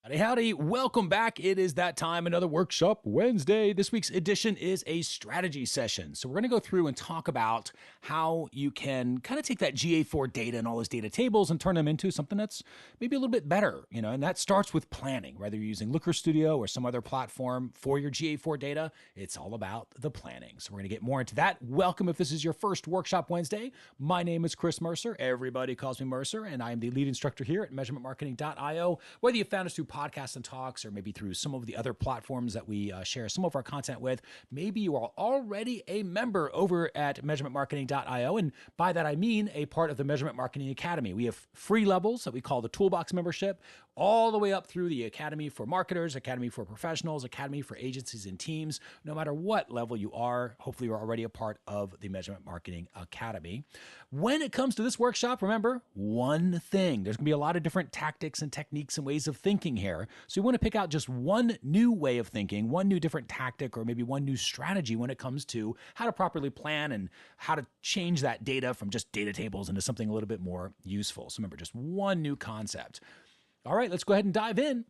Howdy, howdy. Welcome back. It is that time, another Workshop Wednesday. This week's edition is a strategy session. So we're going to go through and talk about how you can kind of take that GA4 data and all those data tables and turn them into something that's maybe a little bit better, and that starts with planning. Whether you're using Looker Studio or some other platform for your GA4 data, it's all about the planning. So we're going to get more into that. Welcome if this is your first Workshop Wednesday. My name is Chris Mercer. Everybody calls me Mercer, and I am the lead instructor here at measurementmarketing.io. Whether you found us through podcasts and talks, or maybe through some of the other platforms that we share some of our content with, maybe you are already a member over at measurementmarketing.io. And by that, I mean a part of the Measurement Marketing Academy. We have free levels that we call the Toolbox membership, all the way up through the Academy for Marketers, Academy for Professionals, Academy for Agencies and Teams. No matter what level you are, hopefully you're already a part of the Measurement Marketing Academy. When it comes to this workshop, remember one thing. There's going to be a lot of different tactics and techniques and ways of thinking here. So you want to pick out just one new way of thinking, one new different tactic, or maybe one new strategy when it comes to how to properly plan and how to change that data from just data tables into something a little bit more useful. So remember, just one new concept. All right, let's go ahead and dive in.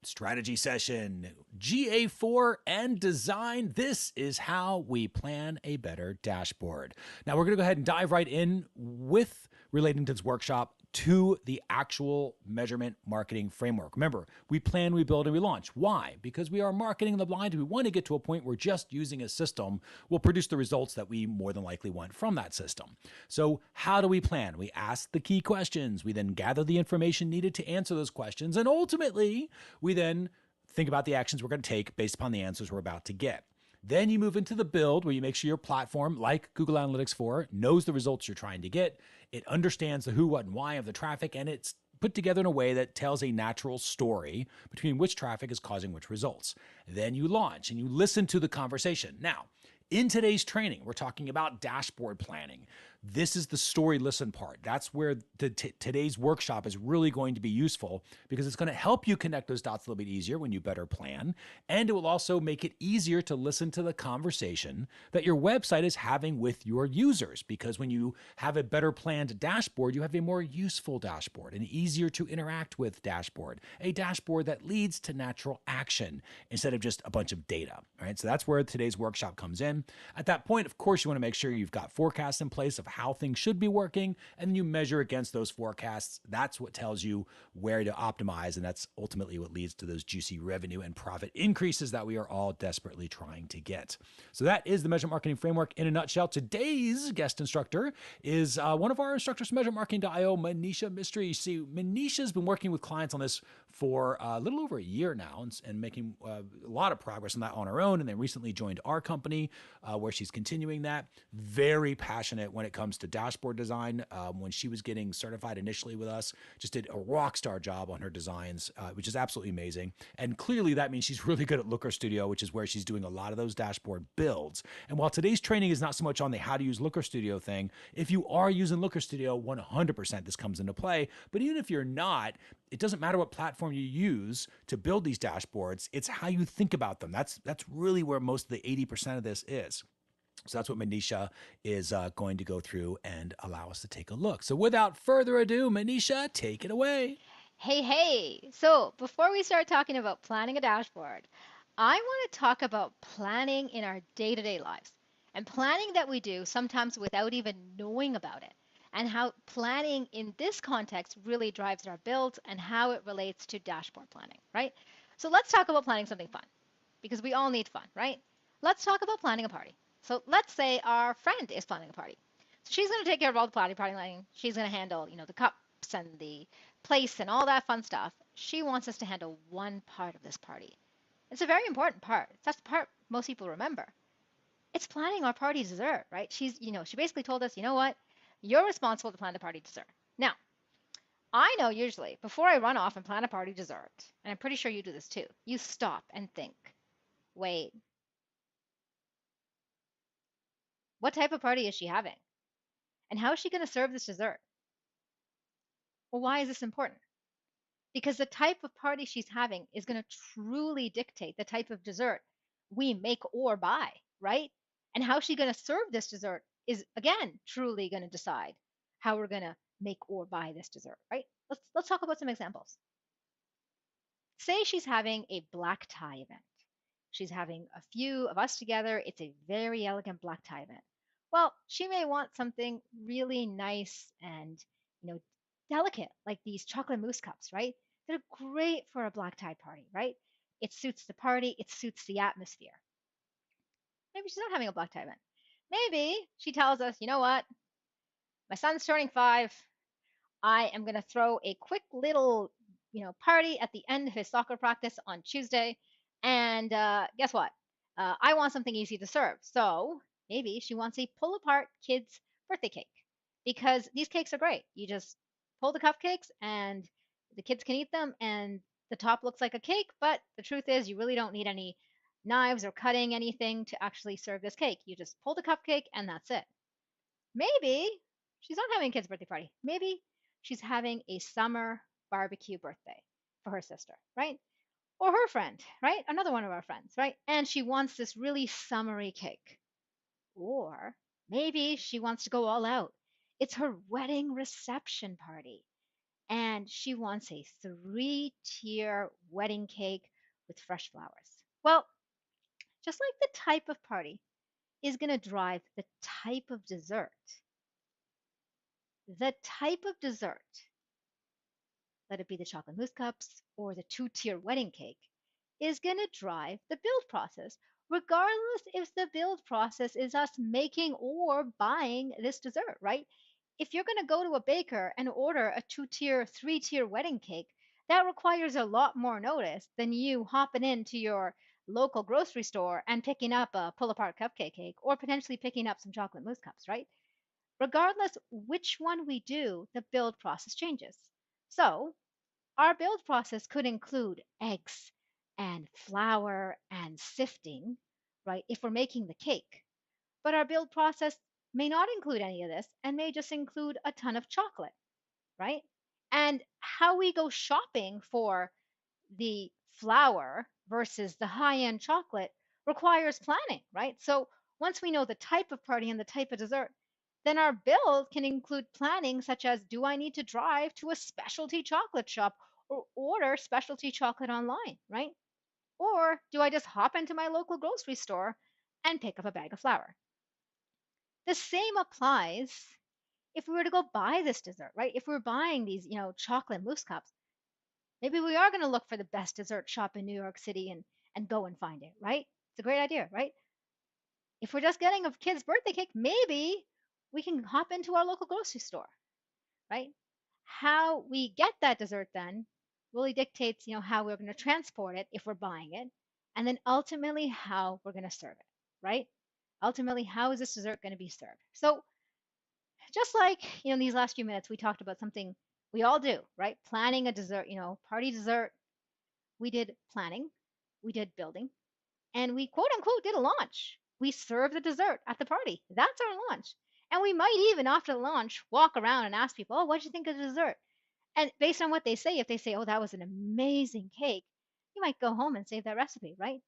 Strategy session, GA4 and design. This is how we plan a better dashboard. Now we're going to go ahead and dive right in with relating to this workshop to the actual measurement marketing framework. Remember, we plan, we build, and we launch. Why? Because we are marketing in the blind. We want to get to a point where just using a system will produce the results that we more than likely want from that system. So how do we plan? We ask the key questions. We then gather the information needed to answer those questions. And ultimately, we then think about the actions we're going to take based upon the answers we're about to get. Then you move into the build where you make sure your platform, like Google Analytics 4, knows the results you're trying to get. It understands the who, what, and why of the traffic, and it's put together in a way that tells a natural story between which traffic is causing which results. Then you launch and you listen to the conversation. Now, in today's training, we're talking about dashboard planning. This is the story listen part. That's where today's workshop is really going to be useful because it's going to help you connect those dots a little bit easier when you better plan. And it will also make it easier to listen to the conversation that your website is having with your users. Because when you have a better planned dashboard, you have a more useful dashboard, an easier to interact with dashboard, a dashboard that leads to natural action instead of just a bunch of data. All right. So that's where today's workshop comes in. At that point, of course, you want to make sure you've got forecasts in place of how things should be working, and then you measure against those forecasts. That's what tells you where to optimize, and that's ultimately what leads to those juicy revenue and profit increases that we are all desperately trying to get. So that is the Measurement Marketing Framework in a nutshell. Today's guest instructor is one of our instructors from measurementmarketing.io, Manisha Mistry. See, Manisha's been working with clients on this for a little over a year now and making a lot of progress on that on her own, and then recently joined our company where she's continuing that. Very passionate when it comes to dashboard design. When she was getting certified initially with us, just did a rock star job on her designs, which is absolutely amazing. And clearly that means she's really good at Looker Studio, which is where she's doing a lot of those dashboard builds. And while today's training is not so much on the how to use Looker Studio thing, if you are using Looker Studio, 100% this comes into play. But even if you're not, it doesn't matter what platform you use to build these dashboards. It's how you think about them. That's really where most of the 80% of this is. So that's what Manisha is going to go through and allow us to take a look. So without further ado, Manisha, take it away. Hey. So before we start talking about planning a dashboard, I want to talk about planning in our day-to-day lives and planning that we do sometimes without even knowing about it, and how planning in this context really drives our builds and how it relates to dashboard planning, right? So let's talk about planning something fun because we all need fun, right? Let's talk about planning a party. So let's say our friend is planning a party. So she's going to take care of all the party planning. She's going to handle, the cups and the place and all that fun stuff. She wants us to handle one part of this party. It's a very important part. That's the part most people remember. It's planning our party dessert, right? She basically told us, you know what? You're responsible to plan the party dessert. Now, I know usually before I run off and plan a party dessert, and I'm pretty sure you do this too, you stop and think, wait, what type of party is she having? And how is she going to serve this dessert? Well, why is this important? Because the type of party she's having is going to truly dictate the type of dessert we make or buy, right? And how she's going to serve this dessert is, again, truly going to decide how we're going to make or buy this dessert, right? Let's talk about some examples. Say she's having a black tie event. She's having a few of us together. It's a very elegant black tie event. Well, she may want something really nice and, you know, delicate, like these chocolate mousse cups, right? They're great for a black tie party, right? It suits the party, it suits the atmosphere. Maybe she's not having a black tie event. Maybe she tells us, you know what? My son's turning 5. I am going to throw a quick little, party at the end of his soccer practice on Tuesday. And guess what? I want something easy to serve. So maybe she wants a pull apart kid's birthday cake because these cakes are great. You just pull the cupcakes and the kids can eat them, and the top looks like a cake. But the truth is, you really don't need any knives or cutting anything to actually serve this cake. You just pull the cupcake, and that's it. Maybe she's not having a kid's birthday party. Maybe she's having a summer barbecue birthday for her sister, right? Or her friend, right? Another one of our friends, right? And she wants this really summery cake. Or maybe she wants to go all out. It's her wedding reception party, and she wants a 3-tier wedding cake with fresh flowers. Well, just like the type of party is going to drive the type of dessert, let it be the chocolate mousse cups or the 2-tier wedding cake, is going to drive the build process, regardless if the build process is us making or buying this dessert, right? If you're going to go to a baker and order a 2-tier, 3-tier wedding cake, that requires a lot more notice than you hopping into your local grocery store and picking up a pull apart cupcake cake or potentially picking up some chocolate mousse cups, right? Regardless which one we do, the build process changes. So our build process could include eggs and flour and sifting, right, if we're making the cake. But our build process may not include any of this and may just include a ton of chocolate, right? And how we go shopping for the flour versus the high end chocolate requires planning, right? So once we know the type of party and the type of dessert, then our build can include planning such as, do I need to drive to a specialty chocolate shop or order specialty chocolate online, right? Or do I just hop into my local grocery store and pick up a bag of flour? The same applies if we were to go buy this dessert, right? If we're buying these, chocolate mousse cups, maybe we are going to look for the best dessert shop in New York City and go and find it, right? It's a great idea, right? If we're just getting a kid's birthday cake, maybe we can hop into our local grocery store, right? How we get that dessert then really dictates, how we're going to transport it if we're buying it, and then ultimately how we're going to serve it, right? Ultimately, how is this dessert going to be served? So just like, in these last few minutes, we talked about something we all do, right? Planning a dessert, party dessert. We did planning, we did building, and we quote unquote did a launch. We served the dessert at the party. That's our launch. And we might even, after the launch, walk around and ask people, oh, what did you think of the dessert? And based on what they say, if they say, oh, that was an amazing cake, you might go home and save that recipe, right?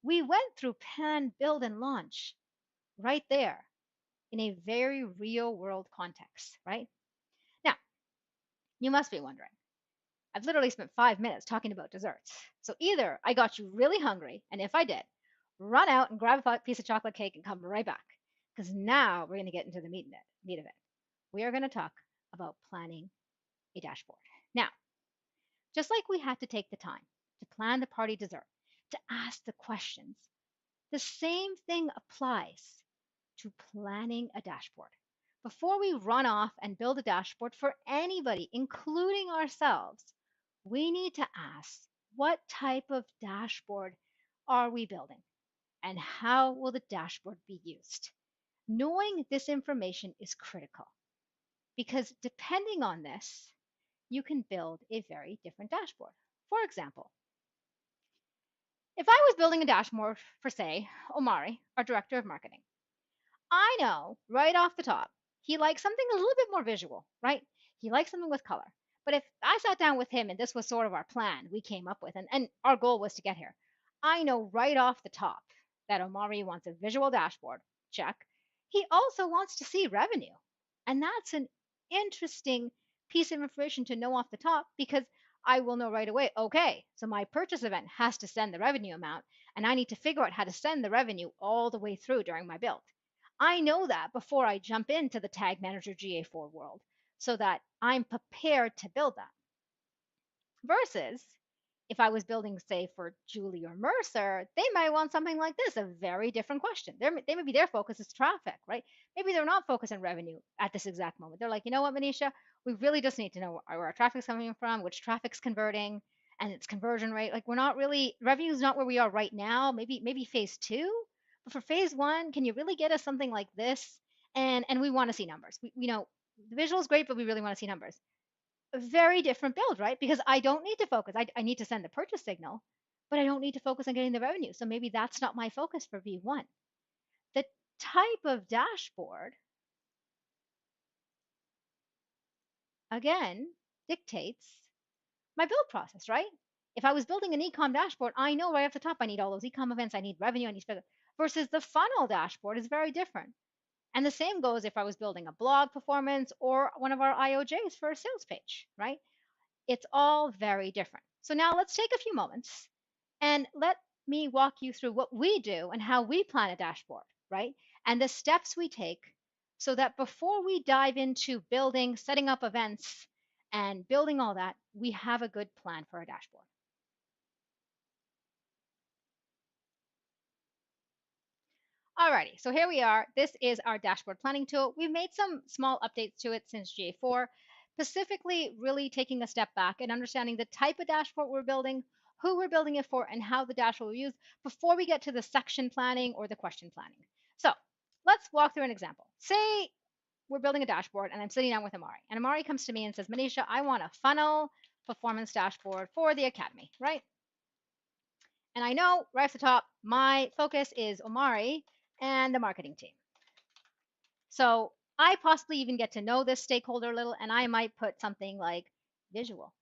We went through plan, build, and launch right there in a very real world context, right? Now, you must be wondering, I've literally spent 5 minutes talking about desserts. So either I got you really hungry, and if I did, run out and grab a piece of chocolate cake and come right back. Because now we're going to get into the meat of it. We are going to talk about planning a dashboard. Now, just like we had to take the time to plan the party dessert, to ask the questions, the same thing applies to planning a dashboard. Before we run off and build a dashboard for anybody, including ourselves, we need to ask, what type of dashboard are we building? And how will the dashboard be used? Knowing this information is critical because depending on this, you can build a very different dashboard. For example, if I was building a dashboard for, say, Omari, our director of marketing, I know right off the top, he likes something a little bit more visual, right? He likes something with color. But if I sat down with him and this was sort of our plan we came up with, and our goal was to get here, I know right off the top that Omari wants a visual dashboard. Check. He also wants to see revenue. And that's an interesting piece of information to know off the top because I will know right away, okay, so my purchase event has to send the revenue amount, and I need to figure out how to send the revenue all the way through during my build. I know that before I jump into the Tag Manager GA4 world so that I'm prepared to build that. Versus if I was building, say, for Julie or Mercer, they might want something like this, a very different question. Maybe their focus is traffic, right? Maybe they're not focused on revenue at this exact moment. They're like, you know what, Manisha, we really just need to know where our traffic's coming from, which traffic's converting, and its conversion rate. Like we're not really, revenue's not where we are right now. Maybe phase two, but for phase one, can you really get us something like this? And we want to see numbers. The visual is great, but we really want to see numbers. A very different build, right? Because I don't need to focus. I need to send the purchase signal, but I don't need to focus on getting the revenue. So maybe that's not my focus for V1. The type of dashboard, again, dictates my build process, right? If I was building an ecom dashboard, I know right off the top I need all those ecom events, I need revenue, I need versus the funnel dashboard is very different. And the same goes if I was building a blog performance or one of our IOJs for a sales page, right? It's all very different. So now let's take a few moments and let me walk you through what we do and how we plan a dashboard, right? And the steps we take so that before we dive into building, setting up events, and building all that, we have a good plan for a dashboard. Alrighty, so here we are. This is our dashboard planning tool. We've made some small updates to it since GA4, specifically really taking a step back and understanding the type of dashboard we're building, who we're building it for, and how the dashboard will be used before we get to the section planning or the question planning. So let's walk through an example. Say we're building a dashboard and I'm sitting down with Amari, and Amari comes to me and says, Manisha, I want a funnel performance dashboard for the academy, right? And I know right off the top, my focus is Omari and the marketing team. So I possibly even get to know this stakeholder a little, and I might put something like visual,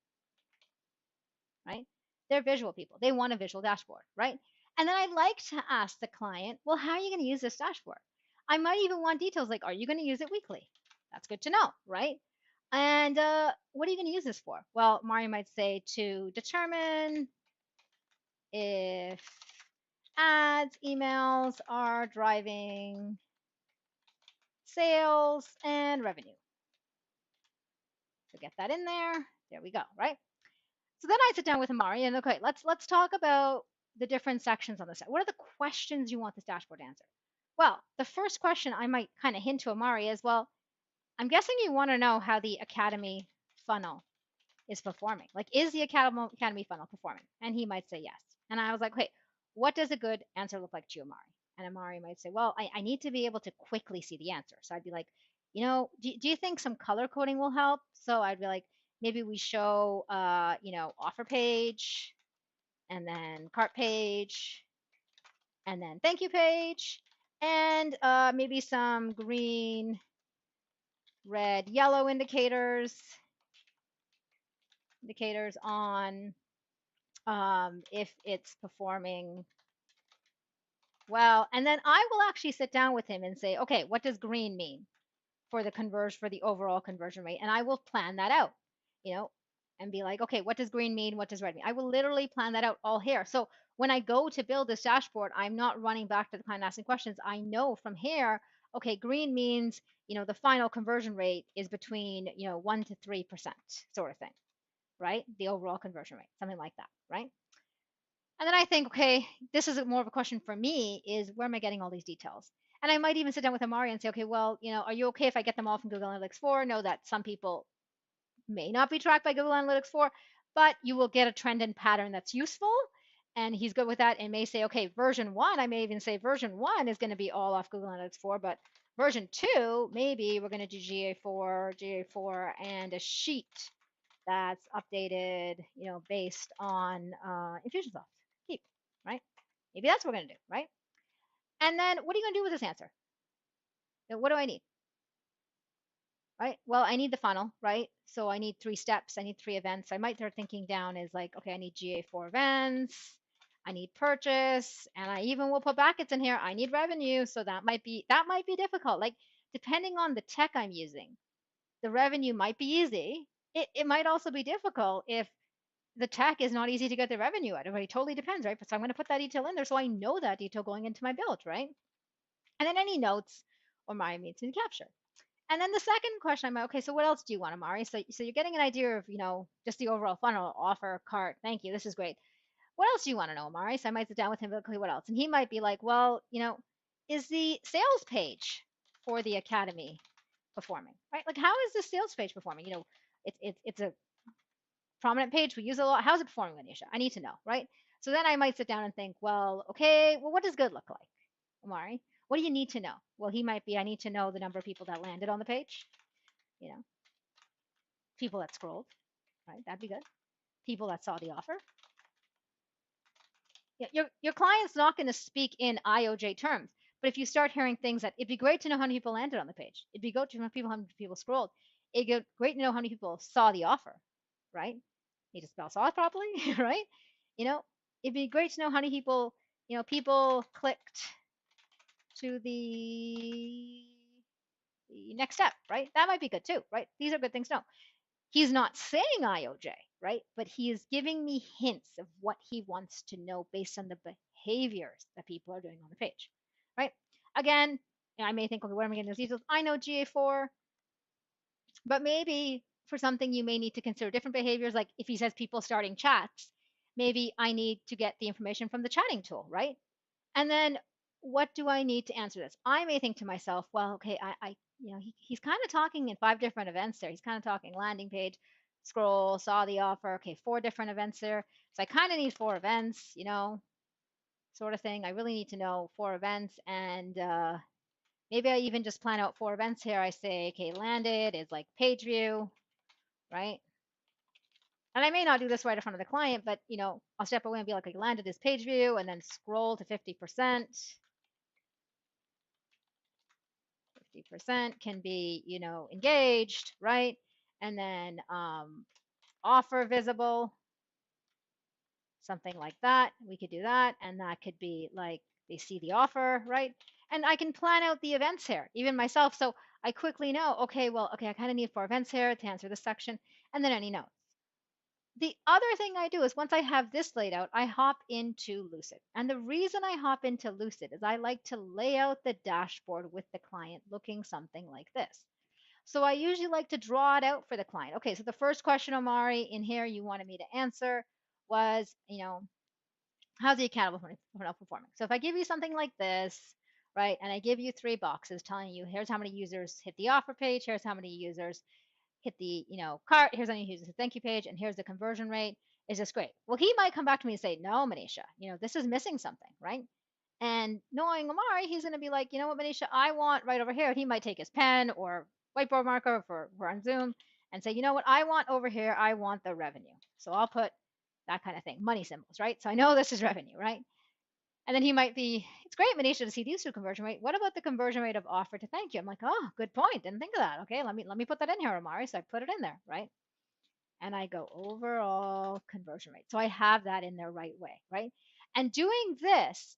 right? They're visual people. They want a visual dashboard, right? And then I'd like to ask the client, well, how are you going to use this dashboard? I might even want details like, are you going to use it weekly? That's good to know, right? And what are you going to use this for? Well, Mari might say to determine if ads, emails are driving sales and revenue. So get that in there. There we go, right? So then I sit down with Amari and okay, let's talk about the different sections on this. What are the questions you want this dashboard to answer? Well, the first question I might kind of hint to Amari is, well, I'm guessing you want to know how the academy funnel is performing. Like, is the academy funnel performing? And he might say yes. And I was like, wait, what does a good answer look like to you, Amari? And Amari might say, well, I need to be able to quickly see the answer. So I'd be like, do you think some color coding will help? So I'd be like, maybe we show, offer page, and then cart page, and then thank you page, and maybe some green, red, yellow indicators on if it's performing well. And then I will actually sit down with him and say, okay, what does green mean for the overall conversion rate? And I will plan that out, and be like, okay, what does green mean? What does red mean? I will literally plan that out all here. So when I go to build this dashboard, I'm not running back to the client asking questions. I know from here, okay, green means, the final conversion rate is between, 1 to 3% sort of thing, right? The overall conversion rate, something like that, right? And then I think, okay, this is more of a question for me is where am I getting all these details? And I might even sit down with Amari and say, okay, well, are you okay if I get them all from Google Analytics 4? Know that some people may not be tracked by Google Analytics 4, but you will get a trend and pattern that's useful. And he's good with that and may say, okay, version 1, I may even say version 1 is going to be all off Google Analytics 4, but version 2, maybe we're going to do GA4, and a sheet that's updated, based on Infusionsoft. Keep, right? Maybe that's what we're going to do, right? And then what are you going to do with this answer? What do I need? Right? Well, I need the funnel, right? So I need 3 steps. I need 3 events. I might start thinking down as like, okay, I need GA4 events. I need purchase, and I even will put brackets in here. I need revenue. So that might be difficult. Like depending on the tech I'm using, the revenue might be easy, it might also be difficult if the tech is not easy to get the revenue out of. It totally depends, right? But so I'm going to put that detail in there so I know that detail going into my build, right? And then any notes Omari needs me to capture. And then the second question, I'm okay. So what else do you want, Omari? So you're getting an idea of just the overall funnel, offer, cart. Thank you. This is great. What else do you want to know, Omari? So I might sit down with him. Okay, what else? And he might be like, well, is the sales page for the academy performing, right? Like, how is the sales page performing? It's a prominent page. We use it a lot. How's it performing, Manisha? I need to know, right? So then I might sit down and think, well, okay, well, what does good look like, Omari? What do you need to know? Well, he might be, I need to know the number of people that landed on the page, you know, people that scrolled, right? That'd be good. People that saw the offer. Yeah, your client's not going to speak in IOJ terms, but if you start hearing things that it'd be great to know how many people landed on the page, it'd be great to know how many people scrolled, it'd be great to know how many people saw the offer, right? Need to spell saw it properly, right? You know, it'd be great to know how many people, people clicked to the next step, right? That might be good too, right? These are good things to know. He's not saying IOJ, right? But he is giving me hints of what he wants to know based on the behaviors that people are doing on the page, right? Again, I may think, okay, where am I getting those details? I know GA4, but maybe for something you may need to consider different behaviors. Like if he says people starting chats, maybe I need to get the information from the chatting tool, right? And then what do I need to answer this? I may think to myself, well, okay, he's kind of talking in 5 different events there. He's kind of talking landing page, scroll, saw the offer. Okay, 4 different events there. So I kind of need 4 events, sort of thing. I really need to know 4 events. And maybe I even just plan out 4 events here. I say, okay, landed is like page view, right? And I may not do this right in front of the client, but I'll step away and be like, landed is page view, and then scroll to 50%. 50% can be, engaged, right? And then offer visible, something like that. We could do that. And that could be like they see the offer, right? And I can plan out the events here, even myself. So I quickly know, okay, I kind of need 4 events here to answer this section, and then any notes. The other thing I do is once I have this laid out, I hop into Lucid. And the reason I hop into Lucid is I like to lay out the dashboard with the client looking something like this. So I usually like to draw it out for the client. Okay, so the first question, Omari, in here you wanted me to answer was, how's the accountable funnel performing? So if I give you something like this, right, and I give you 3 boxes telling you here's how many users hit the offer page, here's how many users hit the cart, here's how many users hit the thank you page, and here's the conversion rate. Is this great? Well, he might come back to me and say, no, Manisha, this is missing something, right? And knowing Omari, he's going to be like, you know what, Manisha, I want right over here. He might take his pen or whiteboard marker for we're on Zoom and say, you know what, I want over here, I want the revenue. So I'll put that kind of thing, money symbols, right? So I know this is revenue, right? And then he might be, it's great, Manisha, to see these 2 conversion rate. What about the conversion rate of offer to thank you? I'm like, oh, good point. Didn't think of that. Okay, let me put that in here, Omari. So I put it in there, right? And I go overall conversion rate. So I have that in there right way, right? And doing this,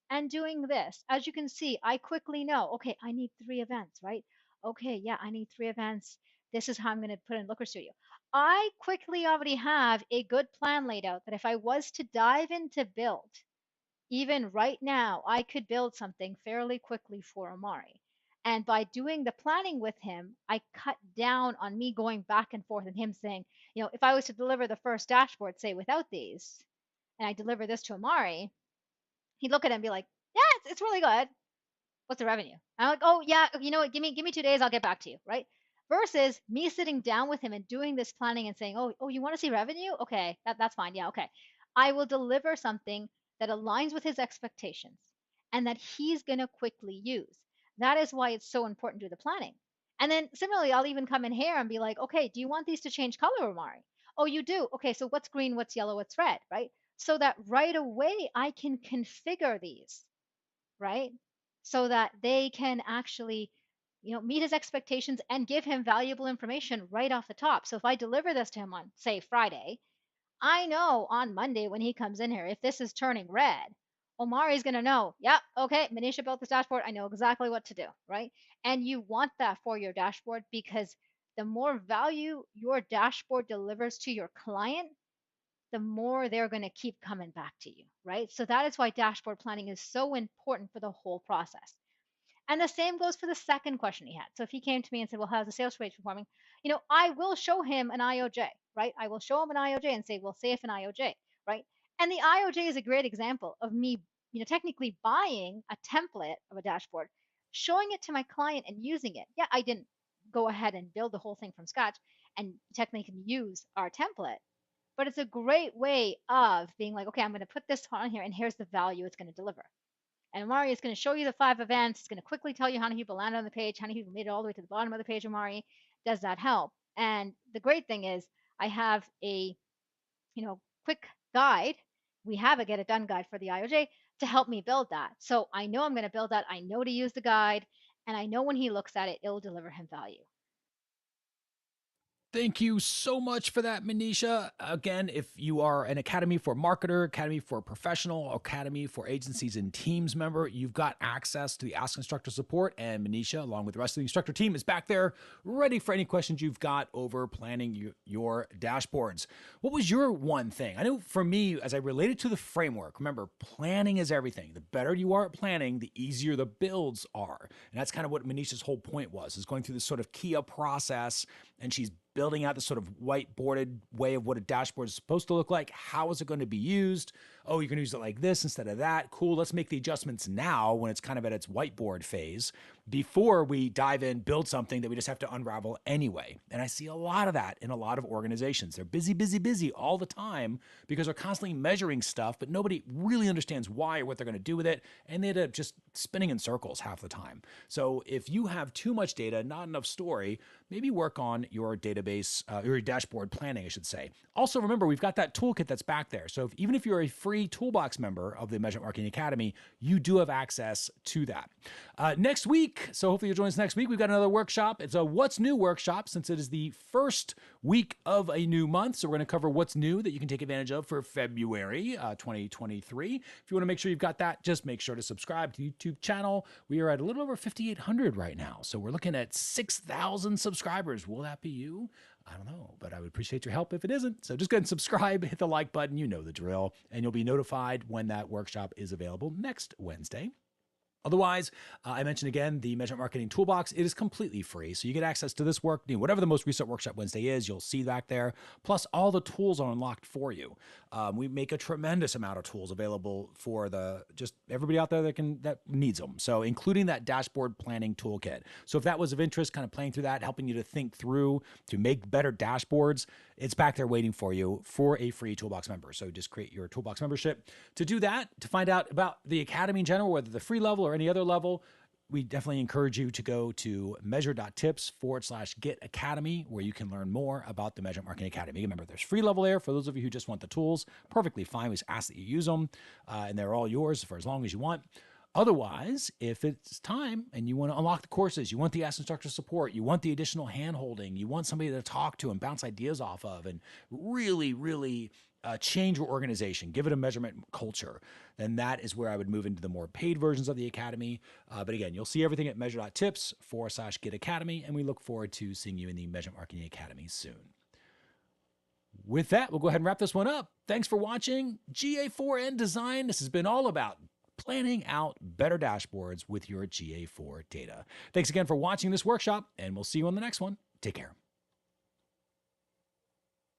as you can see, I quickly know, okay, I need 3 events, right? Okay, yeah, I need 3 events. This is how I'm going to put in Looker Studio. I quickly already have a good plan laid out that if I was to dive into build, even right now, I could build something fairly quickly for Omari. And by doing the planning with him, I cut down on me going back and forth and him saying, if I was to deliver the first dashboard, say without these, and I deliver this to Omari, he'd look at it and be like, yeah, it's really good. What's the revenue? I'm like, oh yeah, you know what? Give me 2 days, I'll get back to you, right? Versus me sitting down with him and doing this planning and saying, oh, you want to see revenue? Okay, that's fine. Yeah, okay. I will deliver something that aligns with his expectations and that he's going to quickly use. That is why it's so important to do the planning. And then similarly, I'll even come in here and be like, okay, do you want these to change color, Omari? Oh, you do? Okay, so what's green, what's yellow, what's red, right? So that right away I can configure these, right? So that they can actually, meet his expectations and give him valuable information right off the top. So if I deliver this to him on, say, Friday, I know on Monday when he comes in here, if this is turning red, Omari's going to know, yep, okay, Manisha built this dashboard. I know exactly what to do, right? And you want that for your dashboard because the more value your dashboard delivers to your client, the more they're going to keep coming back to you, right? So that is why dashboard planning is so important for the whole process. And the same goes for the second question he had. So if he came to me and said, well, how's the sales page performing? I will show him an IOJ, right? I will show him an IOJ and say, well, say if an IOJ, right? And the IOJ is a great example of me, technically buying a template of a dashboard, showing it to my client and using it. Yeah, I didn't go ahead and build the whole thing from scratch and technically use our template, but it's a great way of being like, okay, I'm going to put this on here and here's the value it's going to deliver. And Amari is going to show you the 5 events. It's going to quickly tell you how many people landed on the page, how many people made it all the way to the bottom of the page. Amari, does that help? And the great thing is I have a, quick guide. We have a get it done guide for the IOJ to help me build that. So I know I'm going to build that. I know to use the guide, and I know when he looks at it, it'll deliver him value. Thank you so much for that, Manisha. Again, if you are an Academy for Marketer, Academy for Professional, Academy for Agencies and Teams member, you've got access to the Ask Instructor support, and Manisha, along with the rest of the Instructor team, is back there ready for any questions you've got over planning your dashboards. What was your one thing? I know for me, as I related to the framework, remember, planning is everything. The better you are at planning, the easier the builds are. And that's kind of what Manisha's whole point was, is going through this sort of Kia process, and she's building out this sort of whiteboarded way of what a dashboard is supposed to look like. How is it going to be used? Oh, you're going to use it like this instead of that. Cool. Let's make the adjustments now when it's kind of at its whiteboard phase before we dive in, build something that we just have to unravel anyway. And I see a lot of that in a lot of organizations. They're busy, busy, busy all the time because they're constantly measuring stuff, but nobody really understands why or what they're going to do with it. And they end up just spinning in circles half the time. So if you have too much data, not enough story, maybe work on your database, your dashboard planning, I should say. Also, remember, we've got that toolkit that's back there. So even if you're a free toolbox member of the Measurement Marketing Academy, you do have access to that. Next week, so hopefully you'll join us next week, we've got another workshop. It's a What's New workshop since it is the first week of a new month. So we're going to cover what's new that you can take advantage of for February 2023. If you want to make sure you've got that, just make sure to subscribe to the YouTube channel. We are at a little over 5,800 right now. So we're looking at 6,000 subscribers. Will that be you? I don't know, but I would appreciate your help if it isn't. So just go ahead and subscribe, hit the like button, you know the drill, and you'll be notified when that workshop is available next Wednesday. Otherwise, I mentioned again, the Measurement Marketing Toolbox, it is completely free. So you get access to this work, whatever the most recent Workshop Wednesday is, you'll see back there. Plus, all the tools are unlocked for you. We make a tremendous amount of tools available for just everybody out there that needs them. So including that dashboard planning toolkit. So if that was of interest, kind of playing through that, helping you to think through to make better dashboards, it's back there waiting for you for a free Toolbox member. So just create your Toolbox membership. To do that, to find out about the Academy in general, whether the free level or any other level, we definitely encourage you to go to measure.tips/get academy, where you can learn more about the Measurement Marketing Academy. Remember, there's free level there for those of you who just want the tools. Perfectly fine. We just ask that you use them, and they're all yours for as long as you want. Otherwise, if it's time and you want to unlock the courses, you want the Ask Instructor support, you want the additional hand-holding, you want somebody to talk to and bounce ideas off of and really, really change your organization, give it a measurement culture, then that is where I would move into the more paid versions of the Academy. But again, you'll see everything at measure.tips/get academy, and we look forward to seeing you in the Measurement Marketing Academy soon. With that, we'll go ahead and wrap this one up. Thanks for watching GA4 and Design. This has been all about planning out better dashboards with your GA4 data. Thanks again for watching this workshop, and we'll see you on the next one. Take care.